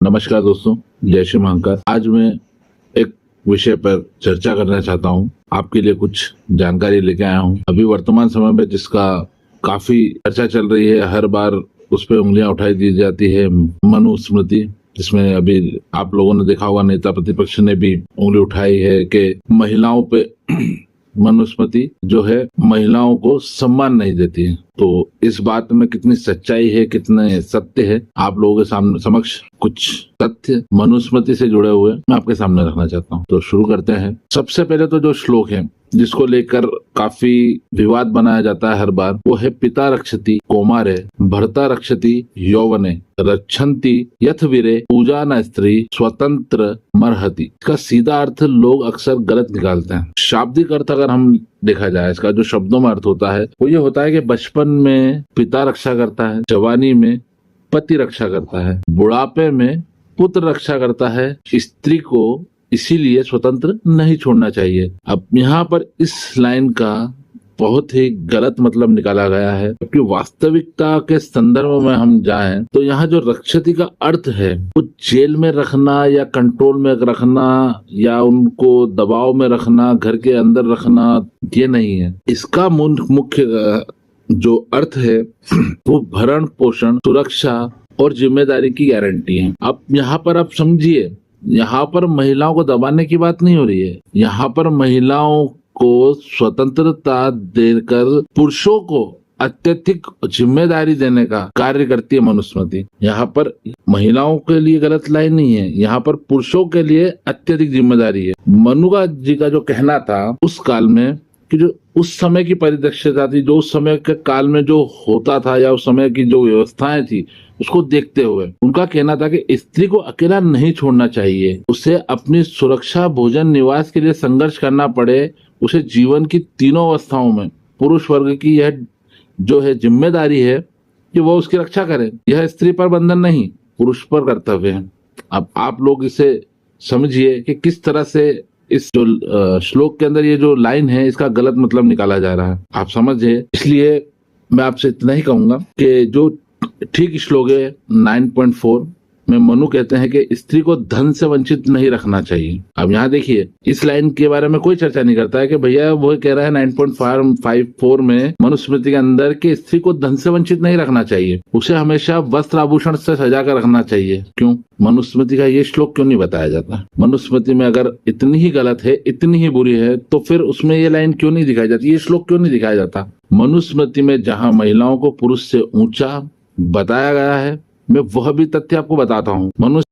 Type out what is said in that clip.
नमस्कार दोस्तों, जय श्री महाकाल। आज मैं एक विषय पर चर्चा करना चाहता हूं। आपके लिए कुछ जानकारी लेके आया हूं। अभी वर्तमान समय में जिसका काफी चर्चा चल रही है, हर बार उस पर उंगलियां उठाई दी जाती है, मनुस्मृति, जिसमें अभी आप लोगों ने देखा होगा नेता प्रतिपक्ष ने भी उंगली उठाई है कि महिलाओं पे मनुस्मृति जो है महिलाओं को सम्मान नहीं देती है। तो इस बात में कितनी सच्चाई है, कितने सत्य है, आप लोगों के सामने समक्ष कुछ तथ्य मनुस्मृति से जुड़े हुए मैं आपके सामने रखना चाहता हूँ। तो शुरू करते हैं। सबसे पहले तो जो श्लोक है जिसको लेकर काफी विवाद बनाया जाता है हर बार, वो है पिता रक्षति कौमारे भर्ता रक्षति यौवने रक्षन्ति यथ वीरे पूजा न स्त्री स्वतंत्र मरहति। इसका सीधा अर्थ लोग अक्सर गलत निकालते हैं। शाब्दिक अर्थ अगर हम देखा जाए, इसका जो शब्दों में अर्थ होता है वो ये होता है कि बचपन में पिता रक्षा करता है, जवानी में पति रक्षा करता है, बुढ़ापे में पुत्र रक्षा करता है। स्त्री को इसीलिए स्वतंत्र नहीं छोड़ना चाहिए। अब यहाँ पर इस लाइन का बहुत ही गलत मतलब निकाला गया है, क्योंकि वास्तविकता के संदर्भ में हम जाएं तो यहाँ जो रक्षति का अर्थ है वो जेल में रखना या कंट्रोल में रखना या उनको दबाव में रखना, घर के अंदर रखना, ये नहीं है। इसका मुख्य जो अर्थ है वो भरण पोषण, सुरक्षा और जिम्मेदारी की गारंटी है। अब यहाँ पर आप समझिए, यहाँ पर महिलाओं को दबाने की बात नहीं हो रही है। यहाँ पर महिलाओं को स्वतंत्रता देकर पुरुषों को अत्यधिक जिम्मेदारी देने का कार्य करती है मनुस्मृति। यहाँ पर महिलाओं के लिए गलत लाइन नहीं है, यहाँ पर पुरुषों के लिए अत्यधिक जिम्मेदारी है। मनु जी का जो कहना था उस काल में कि जो उस समय की परिदृश्यता थी, जो उस समय के काल में जो होता था या उस समय की जो व्यवस्थाएं थी, उसको देखते हुए उनका कहना था कि स्त्री को अकेला नहीं छोड़ना चाहिए। उसे अपनी सुरक्षा, भोजन, निवास के लिए संघर्ष करना पड़े, उसे जीवन की तीनों अवस्थाओं में पुरुष वर्ग की यह जो है जिम्मेदारी है कि वो उसकी रक्षा करे। यह स्त्री पर बंधन नहीं, पुरुष पर कर्तव्य है। अब आप लोग इसे समझिए कि किस तरह से इस जो श्लोक के अंदर ये जो लाइन है इसका गलत मतलब निकाला जा रहा है, आप समझिए। इसलिए मैं आपसे इतना ही कहूंगा कि जो ठीक श्लोक है 9.4 में मनु कहते हैं कि स्त्री को धन से वंचित नहीं रखना चाहिए। अब यहाँ देखिए, इस लाइन के बारे में कोई चर्चा नहीं करता है कि भैया वो कह रहा है 9.54 में मनुस्मृति के अंदर कि स्त्री को धन से वंचित नहीं रखना चाहिए, उसे हमेशा वस्त्र आभूषण से सजा कर रखना चाहिए। क्यों मनुस्मृति का ये श्लोक क्यों नहीं बताया जाता? मनुस्मृति में अगर इतनी ही गलत है, इतनी ही बुरी है, तो फिर उसमें ये लाइन क्यों नहीं दिखाई जाती, ये श्लोक क्यों नहीं दिखाया जाता? मनुस्मृति में जहाँ महिलाओं को पुरुष से ऊंचा बताया गया है, मैं वह भी तथ्य आपको बताता हूँ। मनुष्य